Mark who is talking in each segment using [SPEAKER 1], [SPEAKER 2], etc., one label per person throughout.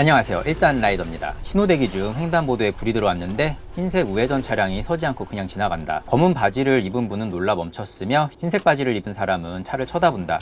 [SPEAKER 1] 안녕하세요. 일단 라이더입니다. 신호대기 중 횡단보도에 불이 들어왔는데 흰색 우회전 차량이 서지 않고 그냥 지나간다. 검은 바지를 입은 분은 놀라 멈췄으며 흰색 바지를 입은 사람은 차를 쳐다본다.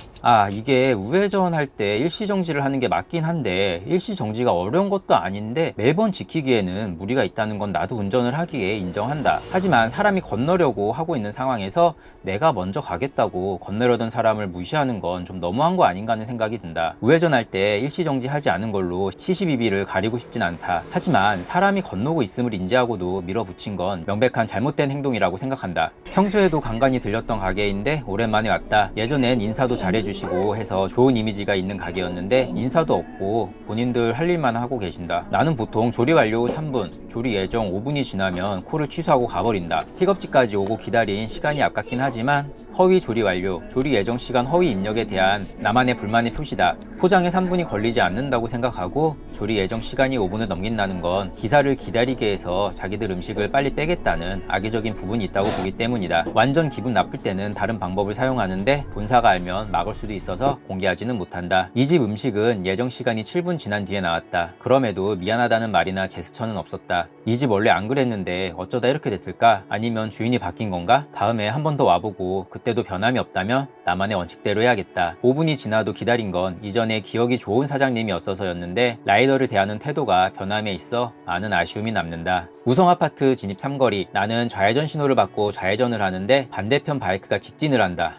[SPEAKER 1] 이게 우회전할 때 일시정지를 하는 게 맞긴 한데 일시정지가 어려운 것도 아닌데 매번 지키기에는 무리가 있다는 건 나도 운전을 하기에 인정한다. 하지만 사람이 건너려고 하고 있는 상황에서 내가 먼저 가겠다고 건너려던 사람을 무시하는 건 좀 너무한 거 아닌가 하는 생각이 든다. 우회전할 때 일시정지 하지 않은 걸로 시시비비를 가리고 싶진 않다. 하지만 사람이 건너고 있음을 인지하고도 밀어붙인 건 명백한 잘못된 행동이라고 생각한다. 평소에도 간간히 들렸던 가게인데 오랜만에 왔다. 예전엔 인사도 잘해주시고 해서 좋은 이미지가 있는 가게였는데 인사도 없고 본인들 할 일만 하고 계신다. 나는 보통 조리 완료 후 3분, 조리 예정 5분이 지나면 콜을 취소하고 가버린다. 픽업지까지 오고 기다린 시간이 아깝긴 하지만 허위 조리 완료, 조리 예정 시간 허위 입력에 대한 나만의 불만의 표시다. 포장에 3분이 걸리지 않는다고 생각하고 조리 예정 시간이 5분을 넘긴다는 건 기사를 기다리게 해서 자기들 음식을 빨리 빼겠다는 악의적인 부분이 있다고 보기 때문이다. 완전 기분 나쁠 때는 다른 방법을 사용하는데 본사가 알면 막을 수도 있어서 공개하지는 못한다. 이 집 음식은 예정 시간이 7분 지난 뒤에 나왔다. 그럼에도 미안하다는 말이나 제스처는 없었다. 이 집 원래 안 그랬는데 어쩌다 이렇게 됐을까? 아니면 주인이 바뀐 건가? 다음에 한 번 더 와보고 그때도 변함이 없다면 나만의 원칙대로 해야겠다. 5분이 지나도 기다린 건 이전에 기억이 좋은 사장님이었어서였는데 라이더를 대하는 태도가 변함에 있어 많은 아쉬움이 남는다. 우성아파트 진입 삼거리. 나는 좌회전 신호를 받고 좌회전을 하는데 반대편 바이크가 직진을 한다.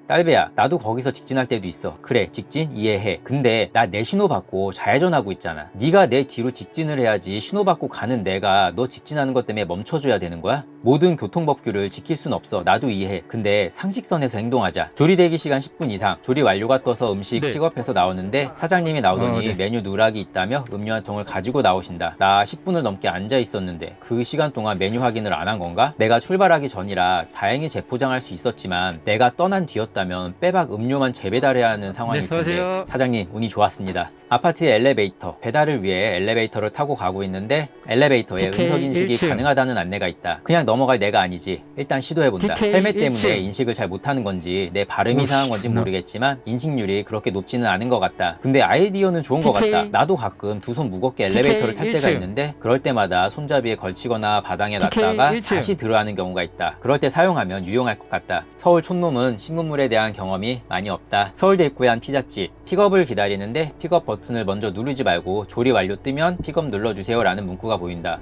[SPEAKER 1] 딸배야, 나도 거기서 직진할 때도 있어. 그래, 직진 이해해. 근데 나 내 신호 받고 좌회전하고 있잖아. 네가 내 뒤로 직진을 해야지 신호 받고 가는 내가 너 직진하는 것 때문에 멈춰줘야 되는 거야? 모든 교통법규를 지킬 순 없어. 나도 이해해. 근데 상식선에서 행동하자. 조리 대기 시간 10분 이상, 조리 완료가 떠서 음식 픽업해서 나오는데 사장님이 나오더니 메뉴 누락이 있다며 음료 한 통을 가지고 나오신다. 나 10분을 넘게 앉아 있었는데 그 시간 동안 메뉴 확인을 안 한 건가? 내가 출발하기 전이라 다행히 재포장할 수 있었지만 내가 떠난 뒤였다면 빼박 음료만 재배달해야 하는 상황일 텐데 사장님 운이 좋았습니다. 아파트의 엘리베이터, 배달을 위해 엘리베이터를 타고 가고 있는데 엘리베이터에 은석 인식이 가능하다는 안내가 있다. 그냥 넘어갈 내가 아니지. 일단 시도해본다. 헬멧 때문에 인식을 잘 못하는 건지 내 발음이 이상한 건지 모르겠지만 인식률이 그렇게 높지는 않은 것 같다. 근데 아이디어는 좋은 것 같다. 나도 가끔 두 손 무겁게 엘리베이터를 탈 때가 있는데 그럴 때마다 손잡이에 걸치거나 바닥에 놨다가 다시 들어가는 경우가 있다. 그럴 때 사용하면 유용할 것 같다. 서울 촌놈은 신문물에 대한 경험이 많이 없다. 서울대 입구에 한 피자집. 픽업을 기다리는데 픽업 버튼을 먼저 누르지 말고 조리 완료 뜨면 픽업 눌러주세요 라는 문구가 보인다.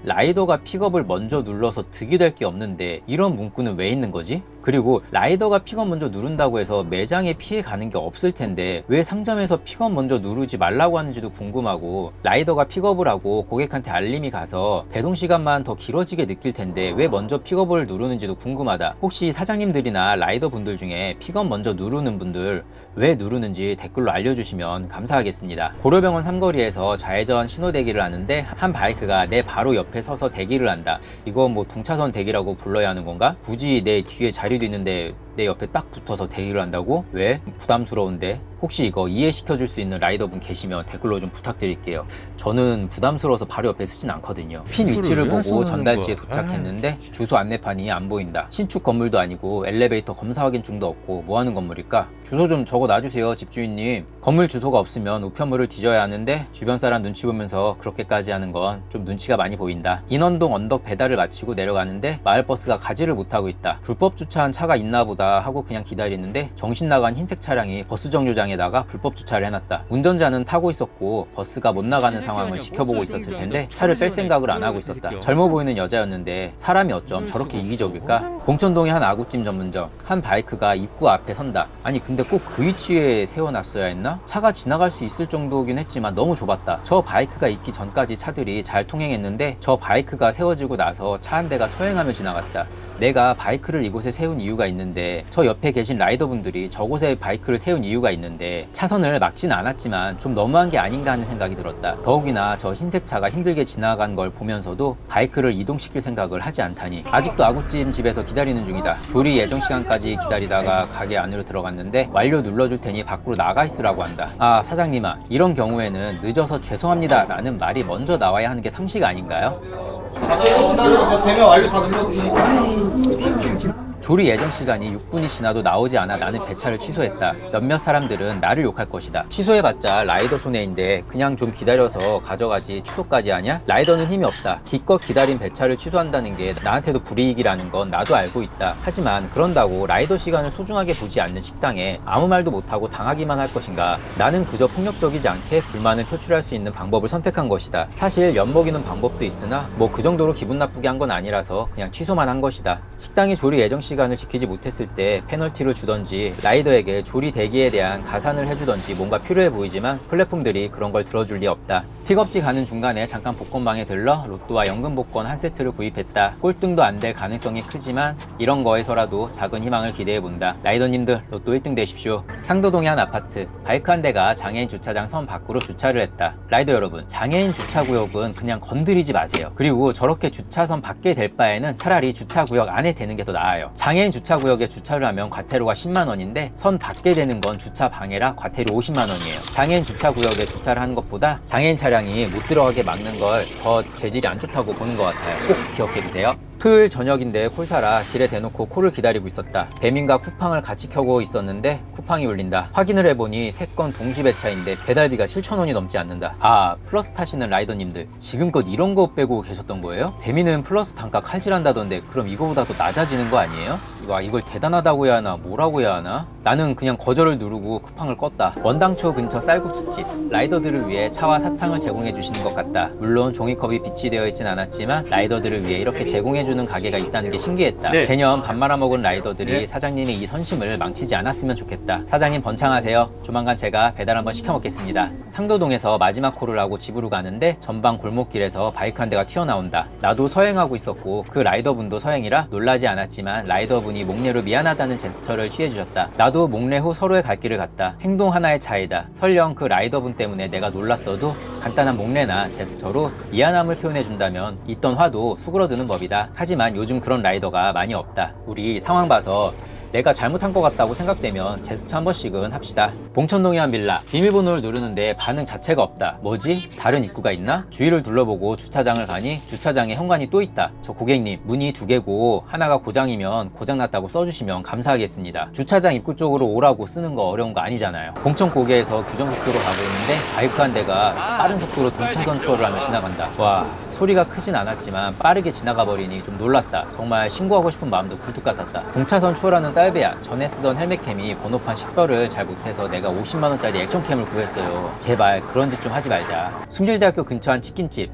[SPEAKER 1] 라이더가 픽업을 먼저 눌러서 득이 될 게 없는데 이런 문구는 왜 있는 거지? 그리고 라이더가 픽업 먼저 누른다고 해서 매장에 피해 가는 게 없을 텐데 왜 상점에서 픽업 먼저 누르지 말라고 하는지도 궁금하고, 라이더가 픽업을 하고 고객한테 알림이 가서 배송 시간만 더 길어지게 느낄 텐데 왜 먼저 픽업을 누르는지도 궁금하다. 혹시 사장님들이나 라이더 분들 중에 픽업 먼저 누르는 분들 왜 누르는지 댓글로 알려주시면 감사하겠습니다. 고려병원 삼거리에서 좌회전 신호 대기를 하는데 한 바이크가 내 바로 옆에 서서 대기를 한다. 이거 뭐 동차선 대기라고 불러야 하는 건가? 굳이 내 뒤에 자리도 있는데 내 옆에 딱 붙어서 대기를 한다고? 왜? 부담스러운데? 혹시 이거 이해시켜 줄 수 있는 라이더분 계시면 댓글로 좀 부탁드릴게요. 저는 부담스러워서 바로 옆에 쓰진 않거든요. 핀 위치를 보고 전달지에 도착했는데 주소 안내판이 안 보인다. 신축 건물도 아니고 엘리베이터 검사 확인 중도 없고 뭐 하는 건물일까? 주소 좀 적어 놔주세요, 집주인님. 건물 주소가 없으면 우편물을 뒤져야 하는데 주변 사람 눈치 보면서 그렇게까지 하는 건 좀 눈치가 많이 보인다. 인원동 언덕 배달을 마치고 내려가는데 마을버스가 가지를 못하고 있다. 불법 주차한 차가 있나 보다 하고 그냥 기다리는데 정신 나간 흰색 차량이 버스 정류장에다가 불법 주차를 해놨다. 운전자는 타고 있었고 버스가 못 나가는 상황을 지켜보고 있었을 텐데 차를 뺄 생각을 안 하고 있었다. 젊어 보이는 여자였는데 사람이 어쩜 저렇게 이기적일까? 봉천동의 한 아구찜 전문점. 한 바이크가 입구 앞에 선다. 아니 근데 꼭 그 위치에 세워놨어야 했나? 차가 지나갈 수 있을 정도긴 했지만 너무 좁았다. 저 바이크가 있기 전까지 차들이 잘 통행했는데 저 바이크가 세워지고 나서 차 한 대가 서행하며 지나갔다. 내가 바이크를 이곳에 세운 이유가 있는데 저 옆에 계신 라이더분들이 저곳에 바이크를 세운 이유가 있는데 차선을 막지는 않았지만 좀 너무한 게 아닌가 하는 생각이 들었다. 더욱이나 저 흰색 차가 힘들게 지나간 걸 보면서도 바이크를 이동시킬 생각을 하지 않다니. 아직도 아구찜 집에서 기다리는 중이다. 조리 예정 시간까지 기다리다가 가게 안으로 들어갔는데 완료 눌러줄 테니 밖으로 나가 있으라고 한다. 사장님아, 이런 경우에는 늦어서 죄송합니다 라는 말이 먼저 나와야 하는 게 상식 아닌가요?
[SPEAKER 2] 기다려서 배면 완료 다 눌러주시니까.
[SPEAKER 1] 조리 예정 시간이 6분이 지나도 나오지 않아 나는 배차를 취소했다. 몇몇 사람들은 나를 욕할 것이다. 취소해봤자 라이더 손해인데 그냥 좀 기다려서 가져가지 취소까지 하냐? 라이더는 힘이 없다. 기껏 기다린 배차를 취소한다는 게 나한테도 불이익이라는 건 나도 알고 있다. 하지만 그런다고 라이더 시간을 소중하게 보지 않는 식당에 아무 말도 못하고 당하기만 할 것인가? 나는 그저 폭력적이지 않게 불만을 표출할 수 있는 방법을 선택한 것이다. 사실 엿먹이는 방법도 있으나 뭐 그 정도로 기분 나쁘게 한 건 아니라서 그냥 취소만 한 것이다. 식당이 조리 예정 시간을 지키지 못했을 때 페널티를 주던지 라이더에게 조리 대기에 대한 가산을 해주던지 뭔가 필요해 보이지만 플랫폼들이 그런 걸 들어줄 리 없다. 픽업지 가는 중간에 잠깐 복권방에 들러 로또와 연금 복권 한 세트를 구입했다. 꼴등도 안 될 가능성이 크지만 이런 거에서라도 작은 희망을 기대해 본다. 라이더님들 로또 1등 되십시오. 상도동의 한 아파트, 바이크 한 대가 장애인 주차장 선 밖으로 주차를 했다. 라이더 여러분, 장애인 주차구역은 그냥 건드리지 마세요. 그리고 저렇게 주차선 밖에 댈 바에는 차라리 주차구역 안에 대는 게 더 나아요. 장애인 주차구역에 주차를 하면 과태료가 10만 원인데 선 밖에 대는 건 주차 방해라 과태료 50만 원이에요. 장애인 주차구역에 주차를 하는 것보다 장애인 차량이 못 들어가게 막는 걸 더 죄질이 안 좋다고 보는 것 같아요. 꼭 기억해 두세요. 토요일 저녁인데 콜사라 길에 대놓고 콜을 기다리고 있었다. 배민과 쿠팡을 같이 켜고 있었는데 쿠팡이 울린다. 확인을 해보니 3건 동시 배차인데 배달비가 7,000원이 넘지 않는다. 아, 플러스 타시는 라이더님들 지금껏 이런 거 빼고 계셨던 거예요? 배민은 플러스 단가 칼질한다던데 그럼 이거보다 더 낮아지는 거 아니에요? 와, 이걸 대단하다고 해야 하나 뭐라고 해야 하나? 나는 그냥 거절을 누르고 쿠팡을 껐다. 원당초 근처 쌀국수집. 라이더들을 위해 차와 사탕을 제공해 주시는 것 같다. 물론 종이컵이 비치되어 있진 않았지만 라이더들을 위해 이렇게 제공해 주는 가게가 있다는 게 신기했다.
[SPEAKER 2] 네.
[SPEAKER 1] 개념 밥 말아먹은 라이더들이 사장님의 이 선심을 망치지 않았으면 좋겠다. 사장님 번창하세요. 조만간 제가 배달 한번 시켜 먹겠습니다. 상도동에서 마지막 콜을 하고 집으로 가는데 전방 골목길에서 바이크 한 대가 튀어나온다. 나도 서행하고 있었고 그 라이더분도 서행이라 놀라지 않았지만 라이더분이 목례로 미안하다는 제스처를 취해주셨다. 나도 목례 후 서로의 갈 길을 갔다. 행동 하나의 차이다. 설령 그 라이더분 때문에 내가 놀랐어도 간단한 목례나 제스처로 미안함을 표현해준다면 있던 화도 수그러드는 법이다. 하지만 요즘 그런 라이더가 많이 없다. 우리 상황 봐서 내가 잘못한 것 같다고 생각되면 제스처 한 번씩은 합시다. 봉천동의 한 빌라, 비밀번호를 누르는데 반응 자체가 없다. 뭐지? 다른 입구가 있나? 주위를 둘러보고 주차장을 가니 주차장에 현관이 또 있다. 저 고객님, 문이 2개고 하나가 고장이면 고장났다고 써주시면 감사하겠습니다. 주차장 입구 쪽으로 오라고 쓰는 거 어려운 거 아니잖아요. 봉천 고개에서 규정 속도로 가고 있는데 바이크 한 대가 빠른 속도로 동차선 추월을 하며 지나간다. 와, 소리가 크진 않았지만 빠르게 지나가 버리니 좀 놀랐다. 정말 신고하고 싶은 마음도 굴뚝 같았다. 동차선 추월하는 딸배야, 전에 쓰던 헬멧캠이 번호판 식별을 잘 못해서 내가 50만원짜리 액션캠을 구했어요. 제발 그런 짓 좀 하지 말자. 숭실대학교 근처 한 치킨집,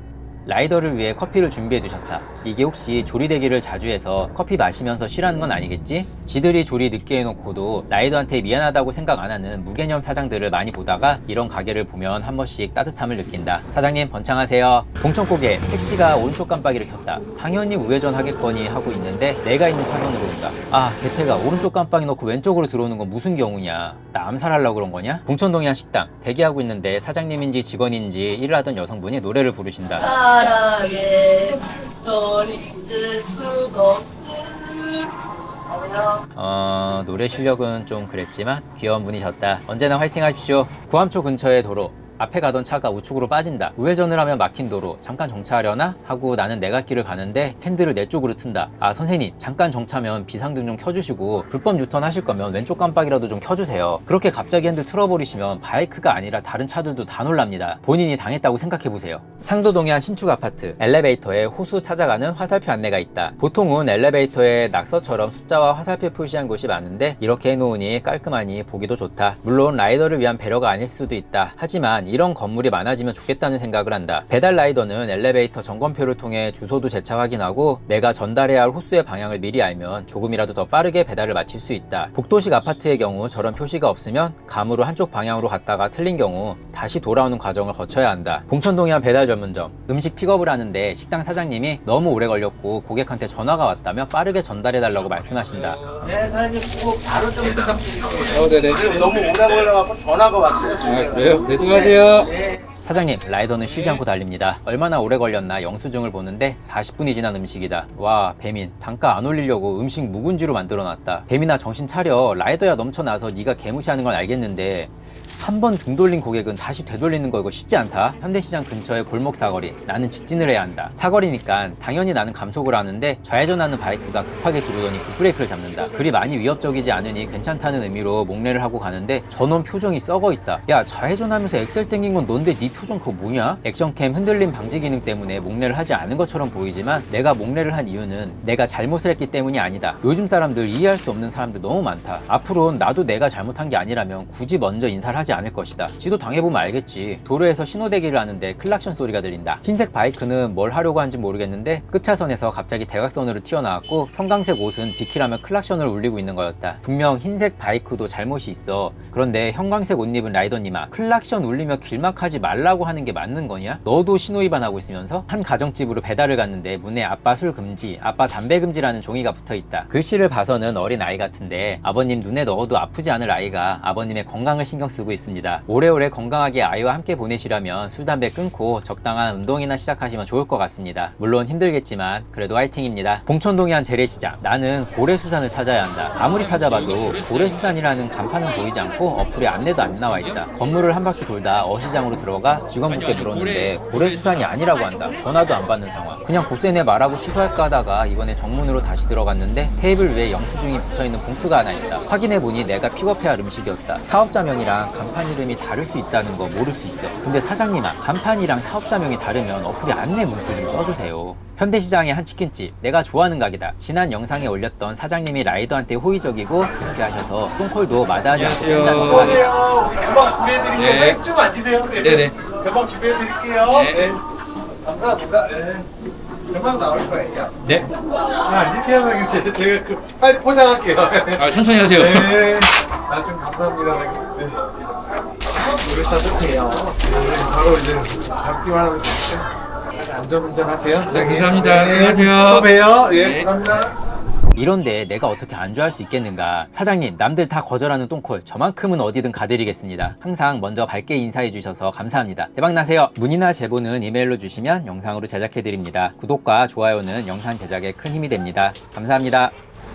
[SPEAKER 1] 라이더를 위해 커피를 준비해 두셨다. 이게 혹시 조리대기를 자주 해서 커피 마시면서 쉬라는 건 아니겠지? 지들이 조리 늦게 해놓고도 라이더한테 미안하다고 생각 안 하는 무개념 사장들을 많이 보다가 이런 가게를 보면 한 번씩 따뜻함을 느낀다. 사장님 번창하세요. 봉천고개, 택시가 오른쪽 깜빡이를 켰다. 당연히 우회전 하겠거니 하고 있는데 내가 있는 차선으로 온다. 아, 개태가 오른쪽 깜빡이 넣고 왼쪽으로 들어오는 건 무슨 경우냐? 나 암살하려고 그런 거냐? 봉천동의 한 식당, 대기하고 있는데 사장님인지 직원인지 일을 하던 여성분이 노래를 부르신다.
[SPEAKER 3] 사랑에 너리질 수도
[SPEAKER 1] 노래 실력은 좀 그랬지만 귀여운 분이셨다. 언제나 화이팅 하십시오. 구암초 근처의 도로, 앞에 가던 차가 우측으로 빠진다. 우회전을 하면 막힌 도로, 잠깐 정차하려나? 하고 나는 내 갈 길을 가는데 핸들을 내 쪽으로 튼다. 아, 선생님 잠깐 정차면 비상등 좀 켜주시고 불법 유턴 하실 거면 왼쪽 깜빡이라도 좀 켜주세요. 그렇게 갑자기 핸들 틀어버리시면 바이크가 아니라 다른 차들도 다 놀랍니다. 본인이 당했다고 생각해보세요. 상도동의 한 신축 아파트, 엘리베이터에 호수 찾아가는 화살표 안내가 있다. 보통은 엘리베이터에 낙서처럼 숫자와 화살표 표시한 곳이 많은데 이렇게 해놓으니 깔끔하니 보기도 좋다. 물론 라이더를 위한 배려가 아닐 수도 있다. 하지만 이런 건물이 많아지면 좋겠다는 생각을 한다. 배달 라이더는 엘리베이터 점검표를 통해 주소도 재차 확인하고 내가 전달해야 할 호수의 방향을 미리 알면 조금이라도 더 빠르게 배달을 마칠 수 있다. 복도식 아파트의 경우 저런 표시가 없으면 감으로 한쪽 방향으로 갔다가 틀린 경우 다시 돌아오는 과정을 거쳐야 한다. 봉천동의 한 배달 전문점, 음식 픽업을 하는데 식당 사장님이 너무 오래 걸렸고 고객한테 전화가 왔다며 빠르게 전달해달라고 말씀하신다.
[SPEAKER 4] 네, 사장님 그거 바로 좀 부탁드릴게요. 네네. 지금 너무 오래 걸려갖고 전화가 왔어요.
[SPEAKER 2] 아, 그래요? 네, 수고하세요.
[SPEAKER 4] 네.
[SPEAKER 1] 사장님, 라이더는 쉬지 않고 달립니다. 얼마나 오래 걸렸나 영수증을 보는데 40분이 지난 음식이다. 와, 배민, 단가 안 올리려고 음식 묵은지로 만들어놨다. 배민아, 정신 차려. 라이더야 넘쳐나서 네가 개무시하는 건 알겠는데 한 번 등 돌린 고객은 다시 되돌리는 거 이거 쉽지 않다. 현대시장 근처의 골목 사거리, 나는 직진을 해야 한다. 사거리니까 당연히 나는 감속을 하는데 좌회전하는 바이크가 급하게 들어오더니 급브레이크를 잡는다. 그리 많이 위협적이지 않으니 괜찮다는 의미로 목례를 하고 가는데 저놈 표정이 썩어 있다. 야, 좌회전하면서 엑셀 땡긴 건 넌데 네 표정 그거 뭐냐? 액션캠 흔들림 방지 기능 때문에 목례를 하지 않은 것처럼 보이지만 내가 목례를 한 이유는 내가 잘못을 했기 때문이 아니다. 요즘 사람들 이해할 수 없는 사람들 너무 많다. 앞으로는 나도 내가 잘못한 게 아니라면 굳이 먼저 인사를 하지 않을 것이다. 지도 당해보면 알겠지. 도로에서 신호대기를 하는데 클락션 소리가 들린다. 흰색 바이크는 뭘 하려고 하는지 모르겠는데 끝차선에서 갑자기 대각선으로 튀어나왔고 형광색 옷은 비키라며 클락션을 울리고 있는 거였다. 분명 흰색 바이크도 잘못이 있어. 그런데 형광색 옷 입은 라이더님아, 클락션 울리며 길막하지 말라고 하는 게 맞는 거냐? 너도 신호 위반하고 있으면서? 한 가정집으로 배달을 갔는데 문에 아빠 술 금지, 아빠 담배 금지라는 종이가 붙어있다. 글씨를 봐서는 어린 아이 같은데 아버님 눈에 넣어도 아프지 않을 아이가 아버님의 건강을 신경 쓰고 있습니다. 오래오래 건강하게 아이와 함께 보내시려면 술, 담배 끊고 적당한 운동이나 시작하시면 좋을 것 같습니다. 물론 힘들겠지만 그래도 화이팅입니다. 봉천동의 한 재래시장. 나는 고래수산을 찾아야 한다. 아무리 찾아봐도 고래수산이라는 간판은 보이지 않고 어플에 안내도 안 나와 있다. 건물을 한 바퀴 돌다 어시장으로 들어가 직원분께 물었는데 고래수산이 아니라고 한다. 전화도 안 받는 상황. 그냥 고세네 말하고 취소할까 하다가 이번에 정문으로 다시 들어갔는데 테이블 위에 영수증이 붙어있는 봉투가 하나 있다. 확인해보니 내가 픽업해야 할 음식이었다. 사업자명이랑 간판 이름이 다를 수 있다는 거 모를 수 있어. 근데 사장님아, 간판이랑 사업자명이 다르면 어플에 안내 문구 좀 써주세요. 현대시장의 한 치킨집, 내가 좋아하는 가게다. 지난 영상에 올렸던 사장님이 라이더한테 호의적이고 유쾌하셔서 똥콜도 마다하지 않고 한다는 가게.
[SPEAKER 4] 안녕하세요. 금방 준비해드릴게요.
[SPEAKER 2] 네.
[SPEAKER 4] 네. 좀 앉으세요.
[SPEAKER 2] 네네.
[SPEAKER 4] 금방 준비해드릴게요.
[SPEAKER 2] 네.
[SPEAKER 4] 감사합니다. 네. 금방 나올 거예요.
[SPEAKER 2] 네.
[SPEAKER 4] 앉으세요. 선생님. 제가 빨리 포장할게요.
[SPEAKER 2] 아, 천천히 하세요.
[SPEAKER 4] 네. 말씀 감사합니다. 네. 누르셔도 돼요. 네. 바로 이제 담기만 하면 되니까. 안전운전 하세요.
[SPEAKER 2] 네, 감사합니다.
[SPEAKER 4] 네.
[SPEAKER 2] 안녕하세요.
[SPEAKER 4] 또 봬요. 예,
[SPEAKER 2] 네.
[SPEAKER 4] 감사합니다.
[SPEAKER 1] 이런데 내가 어떻게 안주할 수 있겠는가. 사장님, 남들 다 거절하는 똥콜 저만큼은 어디든 가드리겠습니다. 항상 먼저 밝게 인사해 주셔서 감사합니다. 대박나세요. 문의나 제보는 이메일로 주시면 영상으로 제작해 드립니다. 구독과 좋아요는 영상 제작에 큰 힘이 됩니다. 감사합니다.